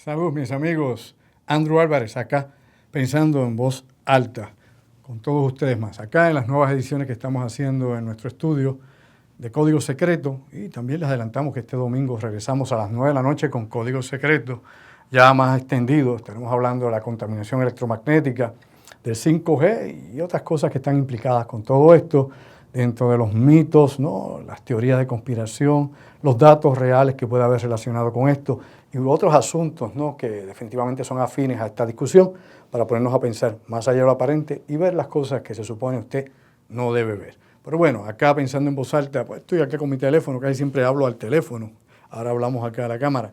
Saludos mis amigos, Andrew Álvarez acá, pensando en voz alta, con todos ustedes más, acá en las nuevas ediciones que estamos haciendo en nuestro estudio de Código Secreto, y también les adelantamos que este domingo regresamos a las 9 de la noche con Código Secreto, ya más extendido. Estaremos hablando de la contaminación electromagnética, del 5G y otras cosas que están implicadas con todo esto, dentro de los mitos, ¿no?, las teorías de conspiración, los datos reales que puede haber relacionado con esto y otros asuntos, ¿no?, que definitivamente son afines a esta discusión, para ponernos a pensar más allá de lo aparente y ver las cosas que se supone usted no debe ver. Pero bueno, acá pensando en voz alta, pues estoy acá con mi teléfono, casi siempre hablo al teléfono, ahora hablamos acá a la cámara.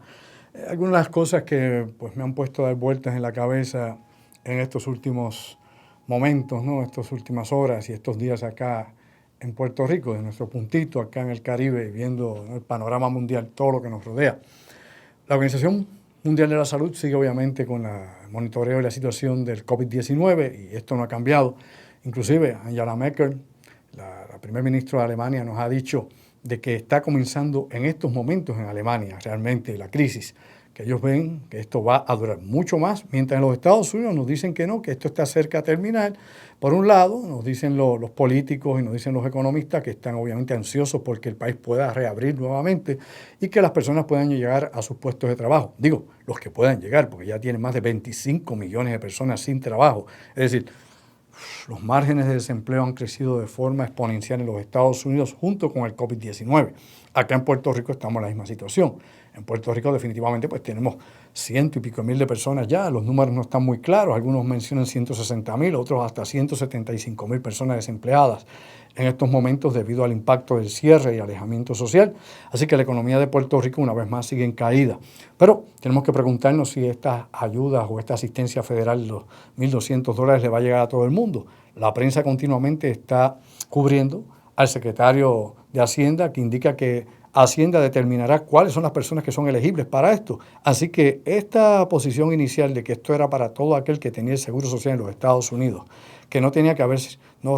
Algunas de las cosas que pues me han puesto a dar vueltas en la cabeza en estos últimos momentos, ¿no?, estas últimas horas y estos días acá en Puerto Rico, de nuestro puntito acá en el Caribe, viendo, ¿no?, el panorama mundial, todo lo que nos rodea. La Organización Mundial de la Salud sigue obviamente con el monitoreo de la situación del COVID-19 y esto no ha cambiado. Inclusive Angela Merkel, la primer ministra de Alemania, nos ha dicho de que está comenzando en estos momentos en Alemania realmente la crisis, que ellos ven que esto va a durar mucho más, mientras en los Estados Unidos nos dicen que no, que esto está cerca de terminar. Por un lado, nos dicen los políticos y nos dicen los economistas que están obviamente ansiosos porque el país pueda reabrir nuevamente y que las personas puedan llegar a sus puestos de trabajo. Digo, los que puedan llegar, porque ya tienen más de 25 millones de personas sin trabajo. Es decir, los márgenes de desempleo han crecido de forma exponencial en los Estados Unidos junto con el COVID-19. Acá en Puerto Rico estamos en la misma situación. En Puerto Rico definitivamente pues tenemos 100 y pico mil de personas ya, los números no están muy claros, algunos mencionan 160.000, otros hasta 175.000 personas desempleadas en estos momentos debido al impacto del cierre y alejamiento social. Así que la economía de Puerto Rico una vez más sigue en caída. Pero tenemos que preguntarnos si estas ayudas o esta asistencia federal, los $1.200, le va a llegar a todo el mundo. La prensa continuamente está cubriendo al secretario de Hacienda, que indica que Hacienda determinará cuáles son las personas que son elegibles para esto. Así que esta posición inicial de que esto era para todo aquel que tenía el seguro social en los Estados Unidos, que no tenía que haber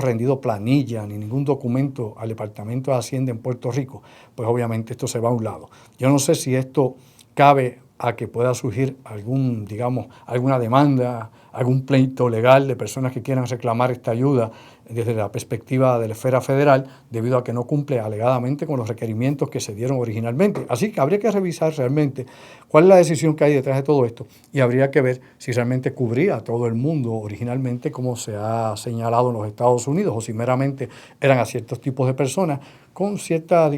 rendido planilla ni ningún documento al Departamento de Hacienda en Puerto Rico, pues obviamente esto se va a un lado. Yo no sé si esto cabe a que pueda surgir alguna demanda, algún pleito legal de personas que quieran reclamar esta ayuda desde la perspectiva de la esfera federal, debido a que no cumple alegadamente con los requerimientos que se dieron originalmente. Así que habría que revisar realmente cuál es la decisión que hay detrás de todo esto y habría que ver si realmente cubría a todo el mundo originalmente, como se ha señalado en los Estados Unidos, o si meramente eran a ciertos tipos de personas con ciertas,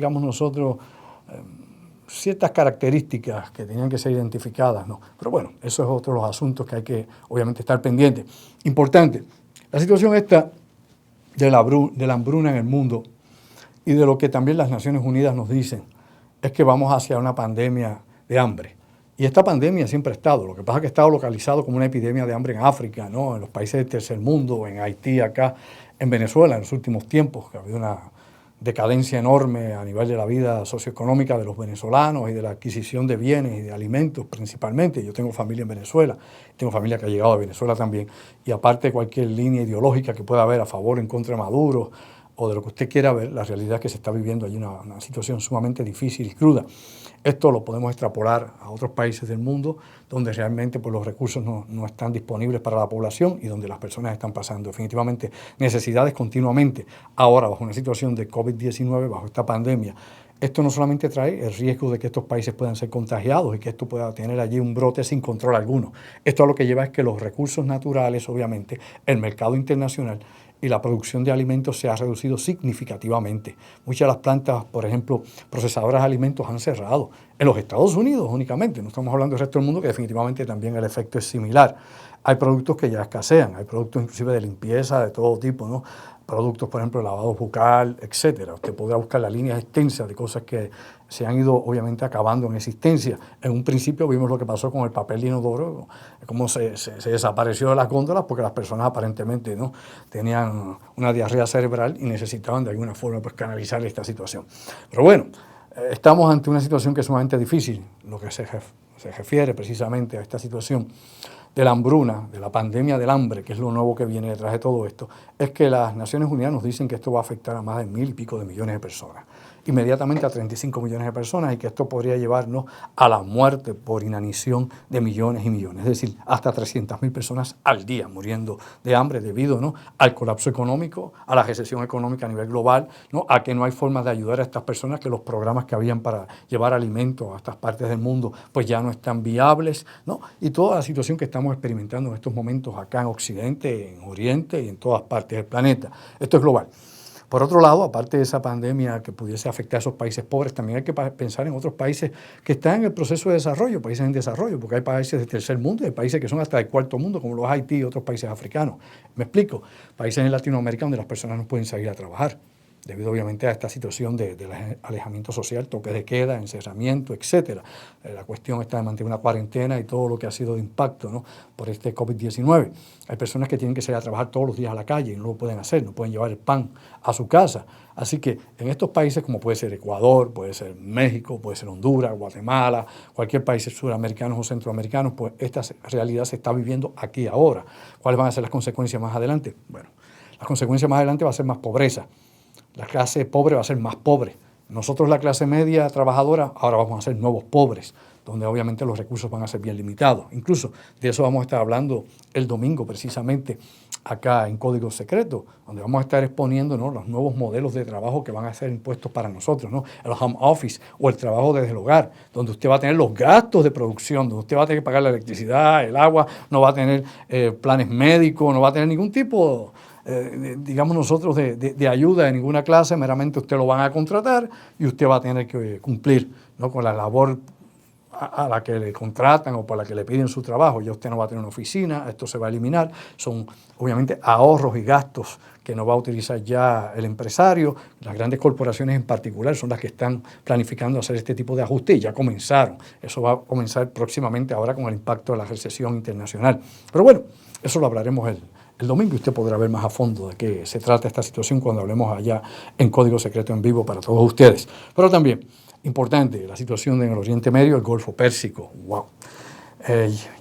ciertas características que tenían que ser identificadas, ¿no? Pero bueno, eso es otro de los asuntos que hay que obviamente estar pendientes. Importante, la situación esta de la hambruna en el mundo y de lo que también las Naciones Unidas nos dicen es que vamos hacia una pandemia de hambre. Y esta pandemia siempre ha estado, lo que pasa es que ha estado localizado como una epidemia de hambre en África, ¿no?, en los países del tercer mundo, en Haití, acá en Venezuela en los últimos tiempos, que ha habido una decadencia enorme a nivel de la vida socioeconómica de los venezolanos y de la adquisición de bienes y de alimentos principalmente. Yo tengo familia en Venezuela, tengo familia que ha llegado de Venezuela también, y aparte de cualquier línea ideológica que pueda haber a favor o en contra de Maduro o de lo que usted quiera ver, la realidad es que se está viviendo allí una situación sumamente difícil y cruda. Esto lo podemos extrapolar a otros países del mundo donde realmente pues, los recursos no están disponibles para la población y donde las personas están pasando definitivamente necesidades continuamente. Ahora, bajo una situación de COVID-19, bajo esta pandemia, esto no solamente trae el riesgo de que estos países puedan ser contagiados y que esto pueda tener allí un brote sin control alguno. Esto a lo que lleva es que los recursos naturales, obviamente, el mercado internacional y la producción de alimentos se ha reducido significativamente. Muchas de las plantas, por ejemplo, procesadoras de alimentos han cerrado. En los Estados Unidos únicamente, no estamos hablando del resto del mundo, que definitivamente también el efecto es similar. Hay productos que ya escasean, hay productos inclusive de limpieza de todo tipo, ¿no? Productos, por ejemplo, de lavado bucal, etcétera. Usted podrá buscar las líneas extensas de cosas que se han ido, obviamente, acabando en existencia. En un principio vimos lo que pasó con el papel de inodoro, cómo se desapareció de las góndolas porque las personas aparentemente no tenían una diarrea cerebral y necesitaban de alguna forma pues, canalizar esta situación. Pero bueno, estamos ante una situación que es sumamente difícil, lo que se refiere precisamente a esta situación de la hambruna, de la pandemia del hambre, que es lo nuevo que viene detrás de todo esto, es que las Naciones Unidas nos dicen que esto va a afectar a más de 1.000 y pico de millones de personas. inmediatamente a 35 millones de personas y que esto podría llevarnos a la muerte por inanición de millones y millones, es decir, hasta 300.000 personas al día muriendo de hambre debido, ¿no?, al colapso económico, a la recesión económica a nivel global, ¿no?, a que no hay forma de ayudar a estas personas, que los programas que habían para llevar alimentos a estas partes del mundo pues ya no están viables, ¿no?, y toda la situación que estamos experimentando en estos momentos acá en Occidente, en Oriente y en todas partes del planeta. Esto es global. Por otro lado, aparte de esa pandemia que pudiese afectar a esos países pobres, también hay que pensar en otros países que están en el proceso de desarrollo, países en desarrollo, porque hay países del tercer mundo y hay países que son hasta del cuarto mundo, como los Haití y otros países africanos. Me explico, países en Latinoamérica donde las personas no pueden salir a trabajar, debido obviamente a esta situación de alejamiento social, toques de queda, encerramiento, etcétera. La cuestión está de mantener una cuarentena y todo lo que ha sido de impacto, ¿no?, por este COVID-19. Hay personas que tienen que salir a trabajar todos los días a la calle y no lo pueden hacer, no pueden llevar el pan a su casa. Así que en estos países, como puede ser Ecuador, puede ser México, puede ser Honduras, Guatemala, cualquier país sudamericano o centroamericano, pues esta realidad se está viviendo aquí ahora. ¿Cuáles van a ser las consecuencias más adelante? Bueno, las consecuencias más adelante va a ser más pobreza. La clase pobre va a ser más pobre. Nosotros, la clase media trabajadora, ahora vamos a ser nuevos pobres, donde obviamente los recursos van a ser bien limitados. Incluso de eso vamos a estar hablando el domingo precisamente acá en Código Secreto, donde vamos a estar exponiendo, ¿no?, los nuevos modelos de trabajo que van a ser impuestos para nosotros, ¿no?, el home office o el trabajo desde el hogar, donde usted va a tener los gastos de producción, donde usted va a tener que pagar la electricidad, el agua, no va a tener planes médicos, no va a tener ningún tipo digamos nosotros, de ayuda de ninguna clase, meramente usted lo van a contratar y usted va a tener que cumplir, ¿no?, con la labor a la que le contratan o por la que le piden su trabajo. Ya usted no va a tener una oficina, esto se va a eliminar, son obviamente ahorros y gastos que no va a utilizar ya el empresario. Las grandes corporaciones en particular son las que están planificando hacer este tipo de ajustes y ya comenzaron. Eso va a comenzar próximamente ahora con el impacto de la recesión internacional. Pero bueno, eso lo hablaremos el domingo y usted podrá ver más a fondo de qué se trata esta situación cuando hablemos allá en Código Secreto en vivo para todos ustedes. Pero también, importante, la situación en el Oriente Medio, el Golfo Pérsico. ¡Wow!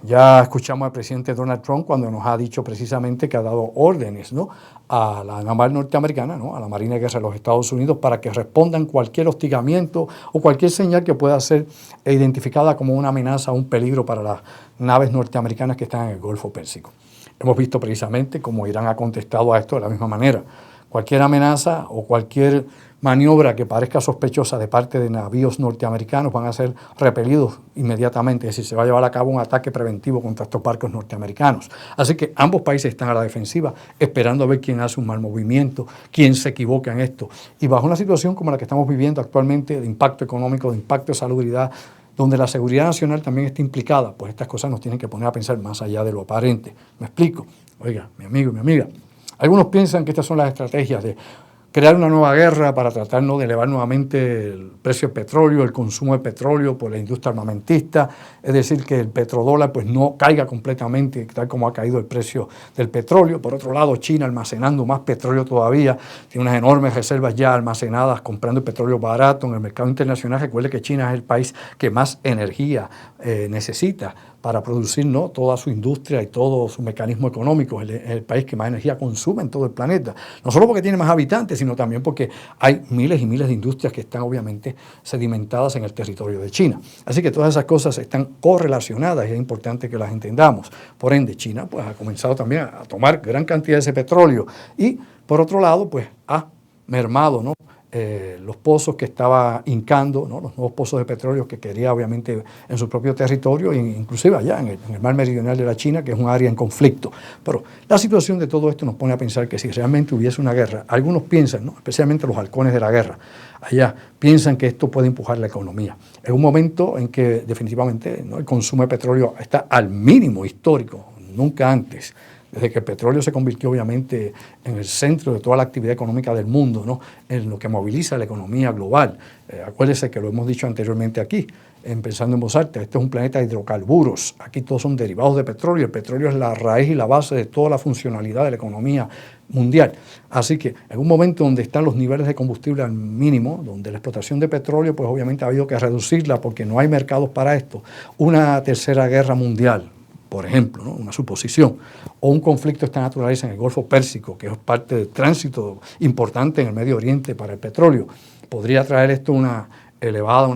Ya escuchamos al presidente Donald Trump cuando nos ha dicho precisamente que ha dado órdenes, ¿no?, a la naval norteamericana, ¿no?, a la Marina de Guerra de los Estados Unidos, para que respondan cualquier hostigamiento o cualquier señal que pueda ser identificada como una amenaza o un peligro para las naves norteamericanas que están en el Golfo Pérsico. Hemos visto precisamente cómo Irán ha contestado a esto de la misma manera. Cualquier amenaza o cualquier maniobra que parezca sospechosa de parte de navíos norteamericanos van a ser repelidos inmediatamente, es decir, se va a llevar a cabo un ataque preventivo contra estos barcos norteamericanos. Así que ambos países están a la defensiva, esperando a ver quién hace un mal movimiento, quién se equivoca en esto. Y bajo una situación como la que estamos viviendo actualmente, de impacto económico, de impacto de salubridad, donde la seguridad nacional también está implicada, pues estas cosas nos tienen que poner a pensar más allá de lo aparente. ¿Me explico? Oiga, mi amigo y mi amiga, algunos piensan que estas son las estrategias de crear una nueva guerra para tratar, ¿no?, de elevar nuevamente el precio del petróleo, el consumo de petróleo por la industria armamentista, es decir, que el petrodólar pues no caiga completamente, tal como ha caído el precio del petróleo. Por otro lado, China almacenando más petróleo todavía, tiene unas enormes reservas ya almacenadas, comprando el petróleo barato en el mercado internacional. Recuerde que China es el país que más energía necesita para producir, ¿no?, toda su industria y todo su mecanismo económico. Es el país que más energía consume en todo el planeta. No solo porque tiene más habitantes, sino también porque hay miles y miles de industrias que están obviamente sedimentadas en el territorio de China. Así que todas esas cosas están correlacionadas y es importante que las entendamos. Por ende, China pues ha comenzado también a tomar gran cantidad de ese petróleo y, por otro lado, pues ha mermado, ¿no?, los pozos que estaba hincando, ¿no?, los nuevos pozos de petróleo que quería obviamente en su propio territorio, inclusive allá en el mar meridional de la China, que es un área en conflicto. Pero la situación de todo esto nos pone a pensar que si realmente hubiese una guerra, algunos piensan, ¿no?, especialmente los halcones de la guerra, allá piensan que esto puede empujar la economía. Es un momento en que definitivamente, ¿no?, el consumo de petróleo está al mínimo histórico, nunca antes. Desde que el petróleo se convirtió obviamente en el centro de toda la actividad económica del mundo, ¿no?, en lo que moviliza la economía global. Acuérdense que lo hemos dicho anteriormente aquí, Pensando en Voz Alta, este es un planeta de hidrocarburos, aquí todos son derivados de petróleo, el petróleo es la raíz y la base de toda la funcionalidad de la economía mundial. Así que en un momento donde están los niveles de combustible al mínimo, donde la explotación de petróleo pues obviamente ha habido que reducirla porque no hay mercados para esto, una tercera guerra mundial, por ejemplo, ¿no?, una suposición, o un conflicto de esta naturaleza en el Golfo Pérsico, que es parte del tránsito importante en el Medio Oriente para el petróleo, ¿Podría traer esto una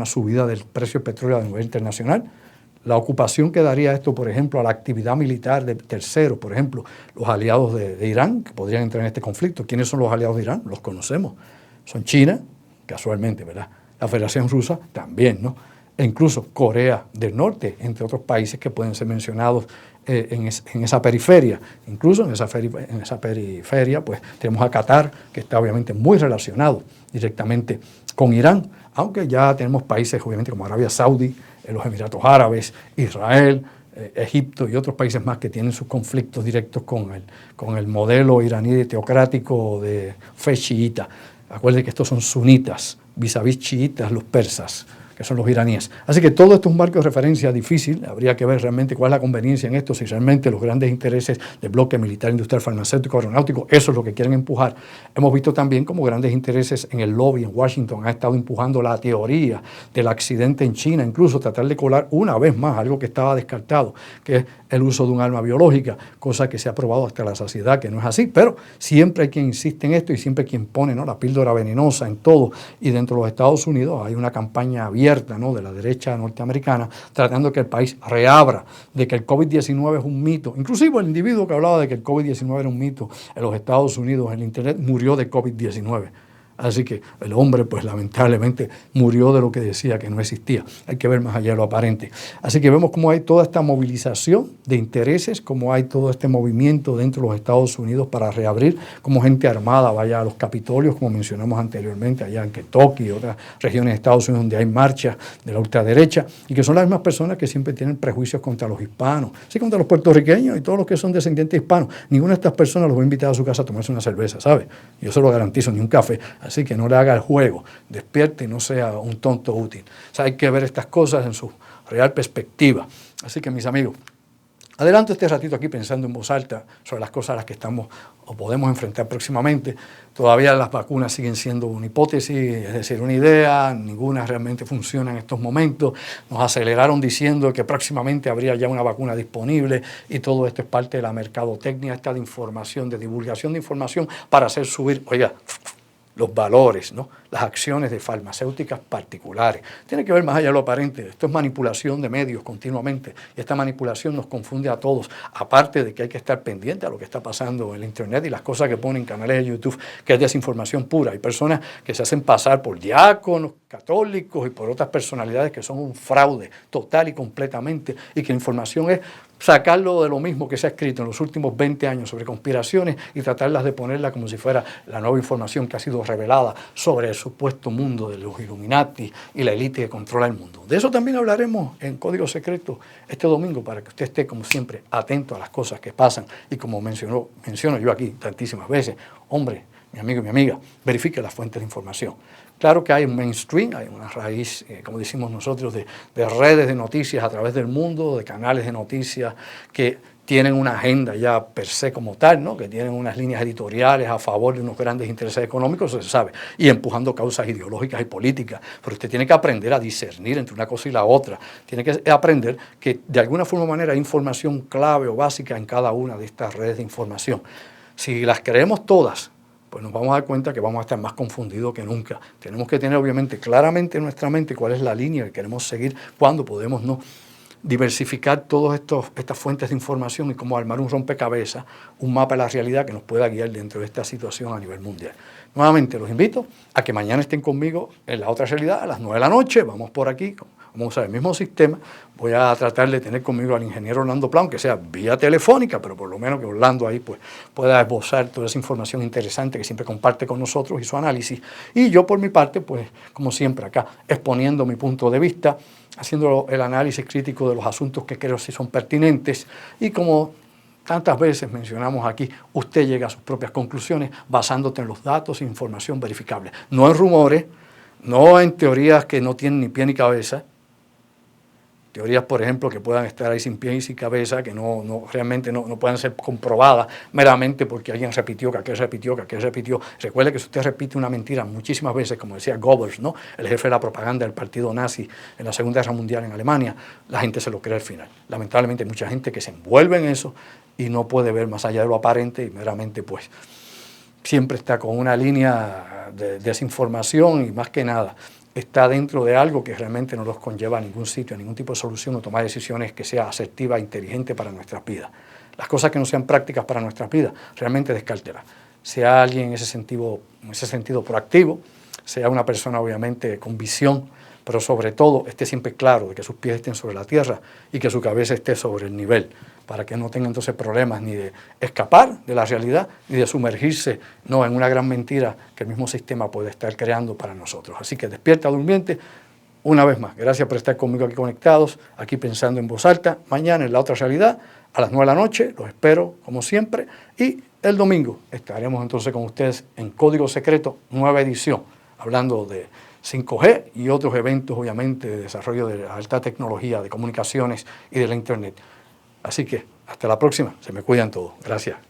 subida del precio del petróleo a nivel internacional? La ocupación que daría esto, por ejemplo, a la actividad militar de terceros, por ejemplo, los aliados de Irán, que podrían entrar en este conflicto. ¿Quiénes son los aliados de Irán? Los conocemos. Son China, casualmente, ¿verdad? La Federación Rusa también, ¿no? E incluso Corea del Norte, entre otros países que pueden ser mencionados en esa periferia. Incluso en esa periferia, pues tenemos a Qatar, que está obviamente muy relacionado directamente con Irán, aunque ya tenemos países, obviamente, como Arabia Saudí, los Emiratos Árabes, Israel, Egipto y otros países más que tienen sus conflictos directos con el modelo iraní teocrático de fe chiita. Acuérdense que estos son sunitas, vis a vis chiitas, los persas, que son los iraníes. Así que todo esto es un marco de referencia difícil. Habría que ver realmente cuál es la conveniencia en esto, si realmente los grandes intereses del bloque militar, industrial, farmacéutico, aeronáutico, eso es lo que quieren empujar. Hemos visto también como grandes intereses en el lobby en Washington han estado empujando la teoría del accidente en China, incluso tratar de colar una vez más algo que estaba descartado, que es el uso de un arma biológica, cosa que se ha probado hasta la saciedad que no es así, pero siempre hay quien insiste en esto y siempre hay quien pone, ¿no?, la píldora venenosa en todo. Y dentro de los Estados Unidos hay una campaña abierta, ¿no?, de la derecha norteamericana tratando de que el país reabra, de que el COVID-19 es un mito. Inclusive el individuo que hablaba de que el COVID-19 era un mito en los Estados Unidos, en el Internet, murió de COVID-19. Así que el hombre, pues lamentablemente, murió de lo que decía que no existía. Hay que ver más allá de lo aparente. Así que vemos cómo hay toda esta movilización de intereses, cómo hay todo este movimiento dentro de los Estados Unidos para reabrir, cómo gente armada vaya a los Capitolios, como mencionamos anteriormente, allá en Kentucky y otras regiones de Estados Unidos donde hay marchas de la ultraderecha, y que son las mismas personas que siempre tienen prejuicios contra los hispanos, sí, contra los puertorriqueños y todos los que son descendientes hispanos. Ninguna de estas personas los va a invitar a su casa a tomarse una cerveza, ¿sabe? Yo se lo garantizo, ni un café. Así que no le haga el juego, despierte y no sea un tonto útil. O sea, hay que ver estas cosas en su real perspectiva. Así que, mis amigos, adelanto este ratito aquí pensando en voz alta sobre las cosas a las que estamos o podemos enfrentar próximamente. Todavía las vacunas siguen siendo una hipótesis, es decir, una idea, ninguna realmente funciona en estos momentos. Nos aceleraron diciendo que próximamente habría ya una vacuna disponible y todo esto es parte de la mercadotecnia, esta de información, de divulgación de información para hacer subir, oiga, los valores, ¿no?, las acciones de farmacéuticas particulares. Tiene que ver más allá de lo aparente. Esto es manipulación de medios continuamente y esta manipulación nos confunde a todos. Aparte de que hay que estar pendiente a lo que está pasando en el Internet y las cosas que ponen en canales de YouTube, que es desinformación pura. Hay personas que se hacen pasar por diáconos, católicos y por otras personalidades que son un fraude total y completamente, y que la información es sacarlo de lo mismo que se ha escrito en los últimos 20 años sobre conspiraciones y tratarlas de ponerla como si fuera la nueva información que ha sido revelada sobre el supuesto mundo de los Illuminati y la élite que controla el mundo. De eso también hablaremos en Código Secreto este domingo, para que usted esté, como siempre, atento a las cosas que pasan. Y como menciono yo aquí tantísimas veces, hombre, mi amigo y mi amiga, verifique las fuentes de información. Claro que hay un mainstream, hay una raíz, como decimos nosotros, de redes de noticias a través del mundo, de canales de noticias que tienen una agenda ya per se como tal, ¿no?, que tienen unas líneas editoriales a favor de unos grandes intereses económicos, eso se sabe, y empujando causas ideológicas y políticas. Pero usted tiene que aprender a discernir entre una cosa y la otra. Tiene que aprender que de alguna forma o manera hay información clave o básica en cada una de estas redes de información. Si las creemos todas, pues nos vamos a dar cuenta que vamos a estar más confundidos que nunca. Tenemos que tener obviamente claramente en nuestra mente cuál es la línea que queremos seguir, cuándo podemos no diversificar todas estas fuentes de información y cómo armar un rompecabezas, un mapa de la realidad que nos pueda guiar dentro de esta situación a nivel mundial. Nuevamente los invito a que mañana estén conmigo en La Otra Realidad a las 9 de la noche. Vamos por aquí, vamos a usar el mismo sistema. Voy a tratar de tener conmigo al ingeniero Orlando Plau, que sea vía telefónica, pero por lo menos que Orlando ahí pues pueda esbozar toda esa información interesante que siempre comparte con nosotros y su análisis. Y yo por mi parte, pues como siempre acá, exponiendo mi punto de vista, haciendo el análisis crítico de los asuntos que creo si son pertinentes, y como tantas veces mencionamos aquí, usted llega a sus propias conclusiones basándote en los datos e información verificable. No en rumores, no en teorías que no tienen ni pie ni cabeza, teorías, por ejemplo, que puedan estar ahí sin pie y sin cabeza, que realmente no puedan ser comprobadas meramente porque alguien repitió, que aquel repitió, que aquel repitió. Recuerde que si usted repite una mentira muchísimas veces, como decía Goebbels, ¿no?, el jefe de la propaganda del partido nazi en la Segunda Guerra Mundial en Alemania, la gente se lo cree al final. Lamentablemente hay mucha gente que se envuelve en eso y no puede ver más allá de lo aparente y meramente pues siempre está con una línea de desinformación y más que nada está dentro de algo que realmente no nos conlleva a ningún sitio, a ningún tipo de solución o tomar decisiones que sea asertiva e inteligente para nuestras vidas. Las cosas que no sean prácticas para nuestras vidas, realmente descártelas. Sea alguien en ese sentido proactivo, sea una persona obviamente con visión, pero sobre todo esté siempre claro de que sus pies estén sobre la tierra y que su cabeza esté sobre el nivel, para que no tenga entonces problemas ni de escapar de la realidad, ni de sumergirse en una gran mentira que el mismo sistema puede estar creando para nosotros. Así que despierta, durmiente, una vez más. Gracias por estar conmigo aquí conectados, aquí pensando en voz alta. Mañana en La Otra Realidad, a las 9 de la noche, los espero como siempre. Y el domingo estaremos entonces con ustedes en Código Secreto, nueva edición, hablando de 5G y otros eventos, obviamente, de desarrollo de alta tecnología, de comunicaciones y de la Internet. Así que hasta la próxima. Se me cuidan todos. Gracias.